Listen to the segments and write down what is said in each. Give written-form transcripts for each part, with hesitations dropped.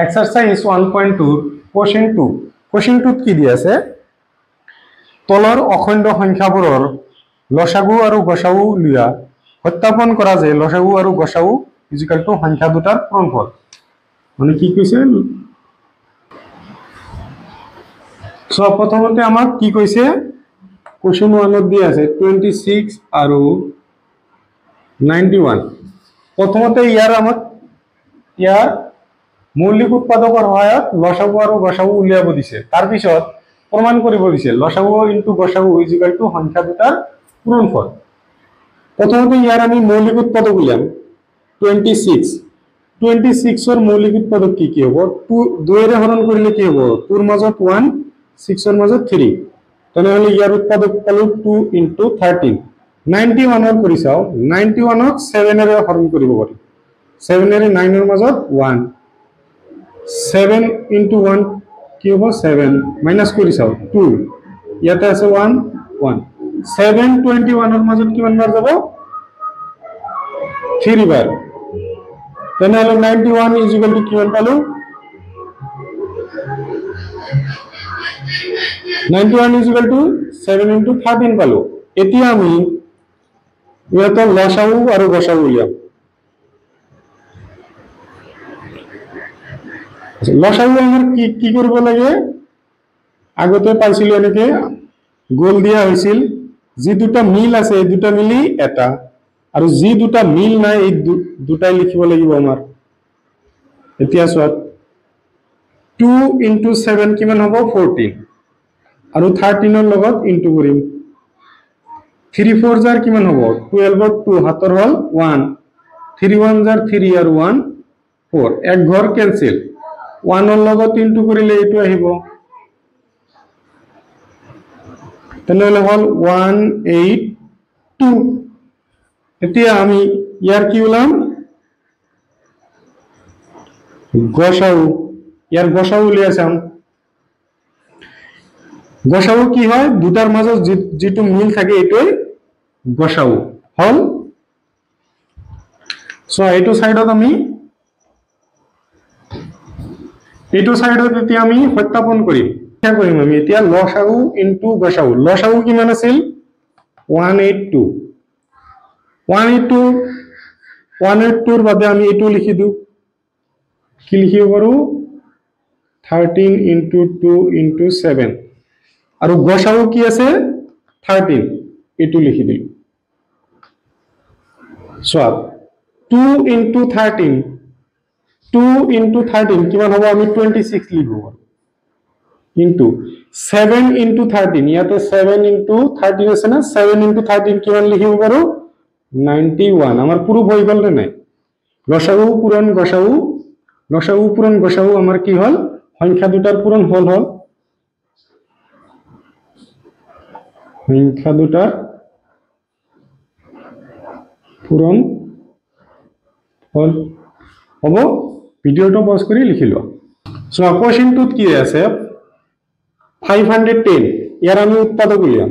exercise 1.2 question 2 question 2 কি দি আছে তলৰ অখণ্ড সংখ্যাবোৰৰ লসাগু আৰু গসাগু লিয়া সত্যাপন কৰা যে লসাগু আৰু গসাগু ইকুয়াল টু সংখ্যা দুটাৰ পূৰণফল মানে কি কৈছে সো প্ৰথমতে আমাক কি কৈছে কোশ্চেন 1 দি আছে 26 আৰু 91 প্ৰথমতে ইয়াৰ মৌলিক উৎপাদকৰ সহায়ত লসাগু আৰু গসাগু উলিয়াব দিছে তাৰ পিছত প্ৰমাণ কৰিব দিছে লসাগু ইনটু গসাগু ইকুয়াল টু সংখ্যা দুটাৰ পূৰণফল প্ৰথমতে ইয়াৰ আমি মৌলিক উৎপাদক উলিয়াম 26 এৰ মৌলিক উৎপাদক কি হ'ব 2 এৰ হৰণ কৰিলে কি হ'ব 2 এৰ মাজত 1 6 এৰ মাজত 3 তেনেহলে ইয়াৰ উৎপাদক পালো 2 ইনটু 13 91 এৰ কৰি চাও 91 ক 7 এৰ হৰণ কৰিব পাৰি 7 এর 9 এর মাজত 1 7 into 1 কি হ'ব 7 মাইনাস কৰি চাও 2 ইয়াতে আছে 1 1 7 21 এৰ মাজত কিমান বাৰ যাব 3 বাৰ তেনেহলে 91 is equal to কিমান পালো 91 is equal to 7 into 13 পালো এতিয়া আমি ইয়াতে লসাগু আৰু গসাগু উলিয়াম লসাগু আমাৰ কি কৰিব লাগে আগতে পাইছিল এনেকে গোল দিয়া হৈছিল যি দুটা মিল আছে এই দুটা মিলি এটা আৰু যি দুটা মিল নাই এই দুটাই লিখিব লাগিব আমাৰ এতিয়া চোৱা 2 into 7 কিমান হ'ব 14 আৰু 13 এৰ লগত ইনটু কৰিম 3 4 জাৰ কিমান হ'ব 12 ৰ 2 হাতৰ হল 1 3 1 জাৰ 3 আৰু 1 4 এক ঘৰ ক্যান্সেল 1 এৰ লগত ইনটু কৰিলে এটো আহিব তেনেহলে হল 182 এতিয়া আমি ইয়াৰ কি উলাম গসাগু ইয়াৰ গসাগু উলিয়াই চাম গসাগু কি হয় দুটাৰ মাজত যেটো মিল থাকে এটোই গসাগু হল সো এটো সাইডত আমি এতিয়া আমি সত্যাপন কৰিম কি কৰিম আমি এতিয়া লসাগু ইনটু গসাগু লসাগু কিমান আছিল 182 এৰ বাদে আমি এটো লিখি দিও কি লিখিব পাৰো 13 into 2 into 7 আৰু গসাগু কি আছে 13 এটো লিখি দিল সো 2 into 13 কিমান হ'ব আমি 26 লিখব into 7 into 13 ইয়াতে 7 into 13 আছে না 7 into 13 কিমান লিখিব পাৰো 91 আমাৰ পুরো হৈ গল নাই লসাগু পূরণ গসাগু আমার কি হল সংখ্যা দুটার পূরণ হল সংখ্যা দুটার পূরণ হল হব ভিডিওটো পজ কৰি লিখি লোৱা সো কোশ্চেন 2 কি আছে 510 ইয়াৰ আমি উৎপাদক উলিয়াম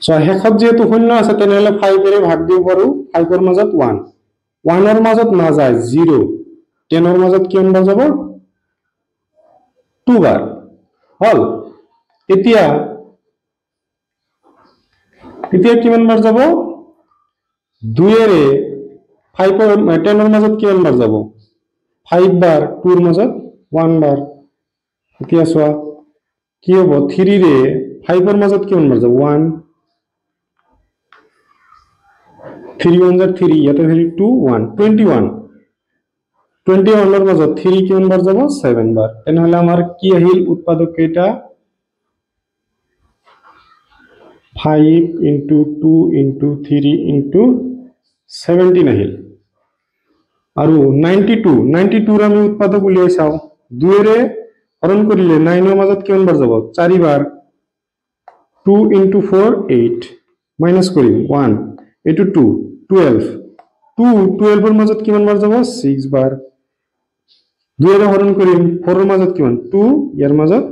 সো হেখত যেহেতু শূন্য আছে তেনেহলে 5 এৰে ভাগ দিব পাৰো 5 এৰ মাজত 1 1 এৰ মাজত না যায় 0 10 এৰ মাজত কিমান বাৰ যাব 2 বাৰ হল এতিয়া কিমান বাৰ যাব 2 এৰে 5 এৰ 10 এৰ মাজত কিমান বাৰ যাব 5 বাৰ 2 এৰ মাজত 1 বাৰ এতিয়া চোৱা কি হ'ব 3 ৰে 5 এৰ মাজত কিমান বাৰ যাব 1 3 1 jar 3 ইয়াতে 2 1 21 এর মাজত 3 কিমান বাৰ যাব 7 বাৰ তেনেহলে আমাৰ কি আহিল উৎপাদক কেইটা 5 into 2 into 3 into 17 আহিল আৰু 92 ৰ আমি উৎপাদক উলিয়াই চাও 2 এৰে হৰণ কৰিলে 9 এৰ মাজত কিমান বাৰ যাব 4 বাৰ 2 into 4 8 মাইনাস কৰিম 1 এটো 2 12 এৰ মাজত কিমান বাৰ যাব 6 বাৰ 2 এৰ হৰণ কৰিম 4 এৰ মাজত কিমান 2 ইয়াৰ মাজত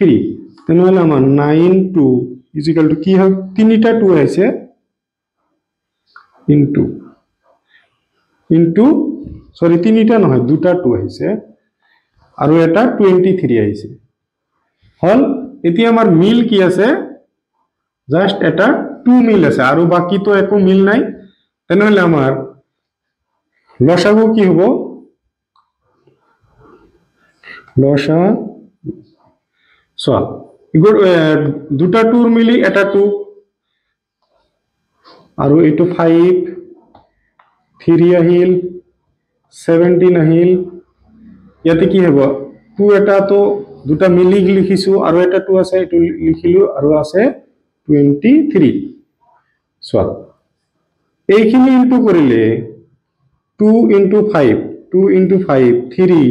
3 তেনেহলে আমাৰ 92 is equal to কি হয় তিনিটা 2 আছে into সরি তিনিটা নহয় দুটা 2 আহিছে আৰু এটা 23 আহিছে হল এতিয়া আমাৰ মিল কি আছে জাস্ট এটা 2 মিল আছে আৰু বাকি তো একো মিল নাই তেনেহলে আমাৰ লসাগু কি হ'ব লসা সল ইগোৰ দুটা 2 মিলি এটা 2 আৰু এটো 5 3 আহিল 17 আহিল ইয়াতে কি হ'ব 2 এটা তো দুটা মিলি লিখিছো আৰু এটা 2 আছে এটো লিখিলো আৰু আছে 23 সল এইখিনি ইনটু কৰিলে 2 into 5 2 into 5 3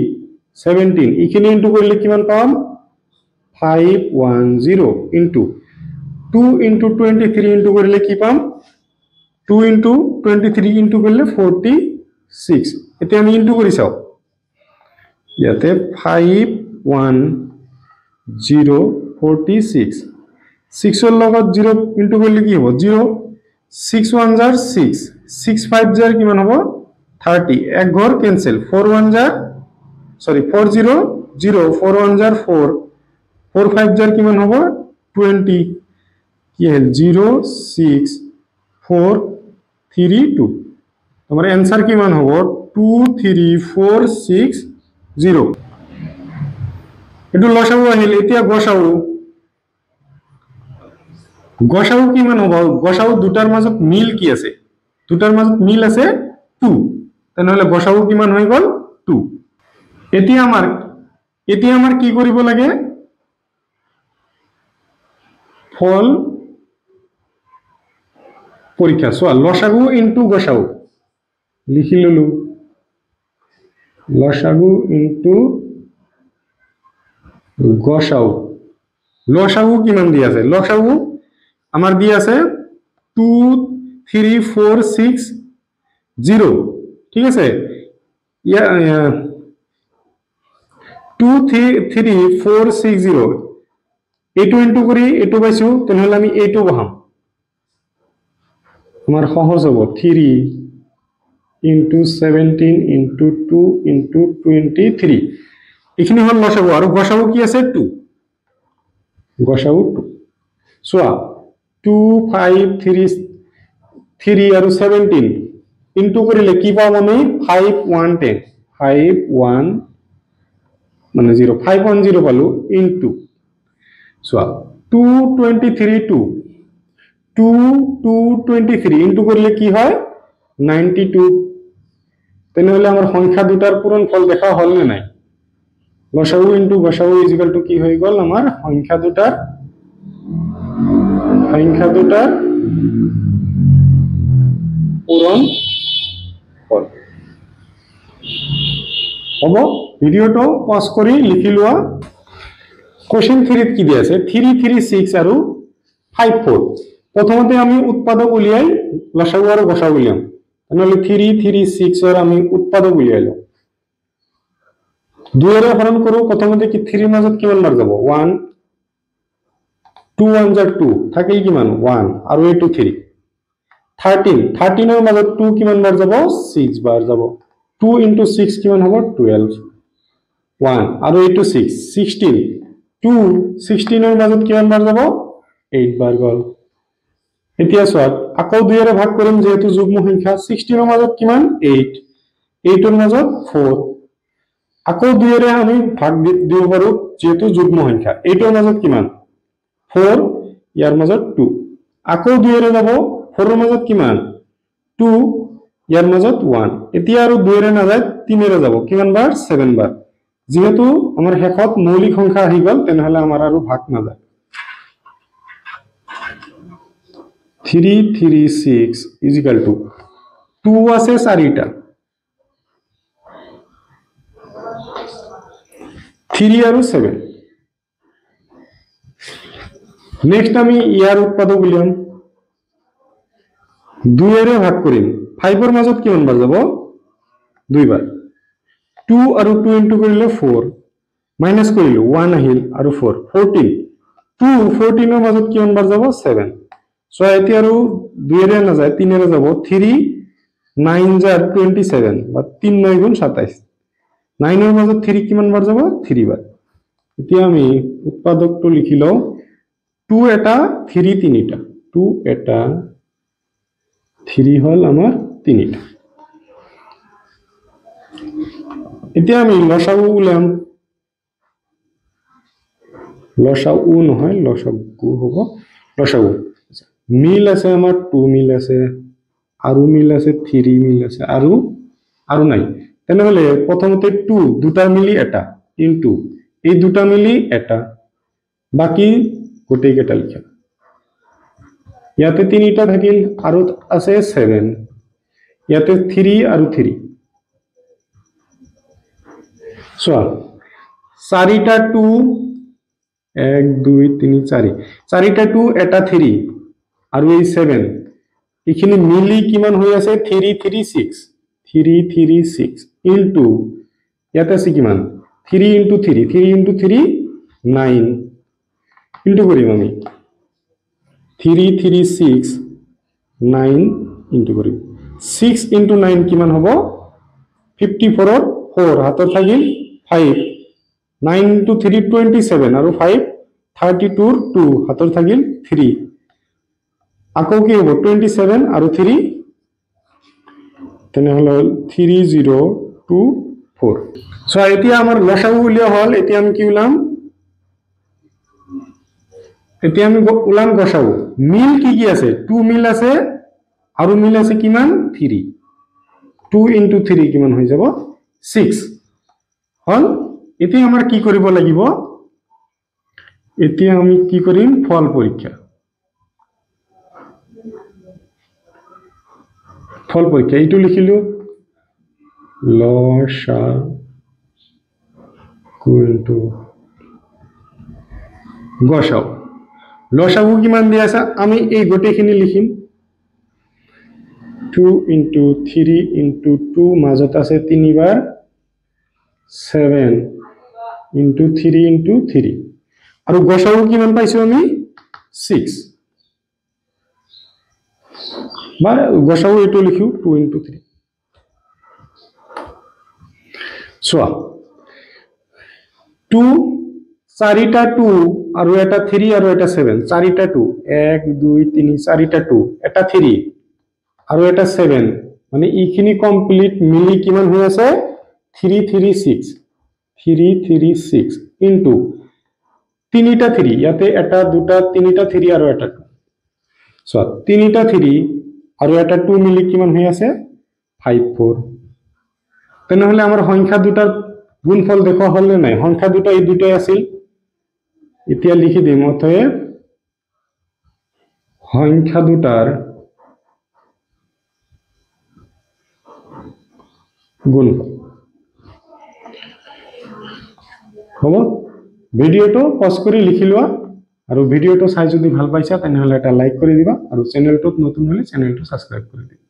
17 এইখিনি ইনটু কৰিলে কিমান পাম 510 into 2 into 23 into কৰিলে কি পাম 2 into 23 into কৰিলে 46 এতিয়া আমি ইনটু কৰি চাও ইয়াতে 51046 6 ৰ লগত 0 ইনটু কৰিলে কি হ'ব 0 6 1 jar 6 6 5 jar কিমান হ'ব 30 এক ঘর cancel 4 1 jar sorry 4 0 0 4 1 jar 4 4 5 jar কিমান হ'ব 20 কি হল 0 6 4 3 2 তোমার आंसर কিমান হ'ব 23460 এটো লসাগু আহিল এতিয়া গসাগু গসাগু কিমান হ'ব গসাগু দুটাৰ মাজত মিল কি আছে দুটাৰ মাজত মিল আছে 2 তেনেহলে গসাগু কিমান হৈ গল 2 এতিয়া আমাৰ কি কৰিব লাগে ফল পৰীক্ষা সো লসাগু ইনটু গসাগু লিখি ললো লসাগু ইনটু গসাগু লসাগু কিমান দি আছে লসাগু আমার দি আছে 23460 ঠিক আছে 23460 এইটো ইনটু করি এইটো পাইছো তেনেহলে আমি এইটো বহাম আমার সহজ হ'ব 3 into 17 into 2 into 23 এখানে হল লসাগু আর গসাগু কি আছে 2 গসাগু 2 সোয়া 2 5 3 3 আর 17 ইনটু করিলে কি পাবো আমি 5 1 10 5 1 মানে 0 510 পালো ইনটু সোয়া 223 2 223 ইনটু করলে কি হয় 92 তেনেহলে আমার সংখ্যা দুটার পূরণফল দেখা হল না নাই লসাগু ইনটু গসাগু ইকুয়াল টু কি হয়ে গেল আমার সংখ্যা দুটার পূরণফল হব ভিডিওটো পজ কৰি লিখি লোৱা কোশ্চেন 3 কি দি আছে 336 আৰু 54 প্রথমতে আমি উৎপাদক উলিয়াই লসাগু আর গসাগু উলিয়াম তাহলে 336 এর আমি উৎপাদক উলিয়াইলো 2 এর হরণ করো প্রথমতে কি 3 মাজত কিমান বার যাব 1 2 1 jar 2 থাকে কিমান 1 আর এই 2 3 13 এর মাজত 2 কিমান বার যাব 6 বার যাব 2 into 6 কিমান হ'ব 12 1 আর এই 2 6 16 2 16 এর মাজত কিমান বার যাব 8 বার গল এতিয়া সোয়াত আকৌ 2 এর ভাগ কৰিম যেহেতু যুগ্ম সংখ্যা 16 এৰ মাজত কিমান 8 8 এৰ মাজত 4 আকৌ 2 এৰ আমি ভাগ দিব পাৰো যেহেতু যুগ্ম সংখ্যা 8 এৰ মাজত কিমান 4 ইয়াৰ মাজত 2 আকৌ 2 এৰ যাব 4 এৰ মাজত কিমান 2 ইয়াৰ মাজত 1 এতিয়া আৰু 2 এৰ না যায় 3 এৰ যাব কিমান বাৰ 7 বাৰ যেহেতু আমাৰ শেষত মৌলিক সংখ্যা আহি গল তেনেহলে আমাৰ আৰু ভাগ না যায় 336 is equal to 2 আছে 4টা 3 আৰু 7 নেক্সট আমি ইয়াৰ উৎপাদক উলিয়াম 2 এৰে ভাগ কৰিম 5 এৰ মাজত কিমান বাৰ যাব 2 বাৰ 2 আৰু 2 ইনটু কৰিলে 4 মাইনাস কৰিলো 1 আহিল আৰু 4 14 2 14 এৰ মাজত কিমান বাৰ যাব 7 সো এতিয়া আৰু 2 এৰে না যায় 3 এৰে যাব 3 9 जार 27 বা 3 9 গুণ 27 9 এর মাজত 3 কিমান বার যাব 3 বার এতিয়া আমি উৎপাদকটো লিখি লও 2 এটা 3 তিনিটা 2 এটা 3 হল আমার তিনিটা এতিয়া আমি লসাগু উলাম লসাগু নহয় লসাগু হ'ব লসাগু মিল আছে আমার 2 মিল আছে আৰু মিল আছে 3 মিল আছে আৰু নাই তেনেহলে প্ৰথমতে 2 দুটা মিলি এটা ইনটু এই দুটা মিলি এটা বাকি গোটেই কেটা লিখা ইয়াতে তিনিটা থাকিল আৰু আছে 7 ইয়াতে 3 আৰু 3 সোয়া চাৰিটা 2 1 2 3 4 চাৰিটা 2 এটা 3 আৰু এই 7 এখানে মিলি কিমান হৈ আছে 3 3 6 3 3 6 ইনটু ইয়াতে আছে কিমান 3 ইনটু 3 3 ইনটু 3 9 ইনটু কৰিম আমি 3 3 6 9 ইনটু কৰিম 6 ইনটু 9 কিমান হ'ব 54 ৰ 4 হাতত থাকিল 5 9 ইনটু 3 27 আৰু 5 32 ৰ 2 হাতত থাকিল 3 আকৌ কি হ'ব 27 আৰু 3 তেনেহলে 3024 সো এতিয়া আমাৰ লসাগু উলিয়া হল এতিয়া আমি কি উলাম এতিয়া আমি উলাম গসাগু মিল কি আছে 2 মিল আছে আৰু মিল আছে কিমান 3 2 ইনটু 3 কিমান হৈ যাব 6 হল এতিয়া আমাৰ কি কৰিব লাগিব এতিয়া আমি কি কৰিম ফল পৰীক্ষা এইটো লিখিলো লসাগু ইনটু গসাগু লসাগু কিমান দিয়া আছে আমি এই গোটেইখিনি লিখিম 2 ইনটু 3 ইনটু 2 মাজত আছে 3 বাৰ 7 ইনটু 3 ইনটু 3 আৰু গসাগু কিমান পাইছো আমি 6 বা গসাগু এটো লিখো 2 ইনটু 3 সোয়া 2 চাৰিটা 2 আৰু এটা 3 আৰু এটা 7 চাৰিটা 2 1 2 3 চাৰিটা 2 এটা 3 আৰু এটা 7 মানে ইখিনি কমপ্লিট মিলি কিমান হৈ আছে 336 ইনটু তিনিটা 3 ইয়াতে এটা দুটা তিনিটা 3 আৰু এটা 2 সো তিনিটা 3 আৰু এটা 2 মিলি কিমান হৈ আছে 54 তেনেহলে আমাৰ সংখ্যা দুটাৰ গুণফল দেখুৱা হল নাই সংখ্যা দুটা এই দুটাই আছিল এতিয়া লিখি দিম অতএব সংখ্যা দুটাৰ গুণফল হ'ব ভিডিওটো পজ কৰি লিখি লোৱা আৰু ভিডিওটো চাই যদি ভাল পাইছা তেনেহলে এটা লাইক কৰি দিবা আৰু চেনেলটোত নতুন হলে চেনেলটো সাবস্ক্ৰাইব কৰি দিবা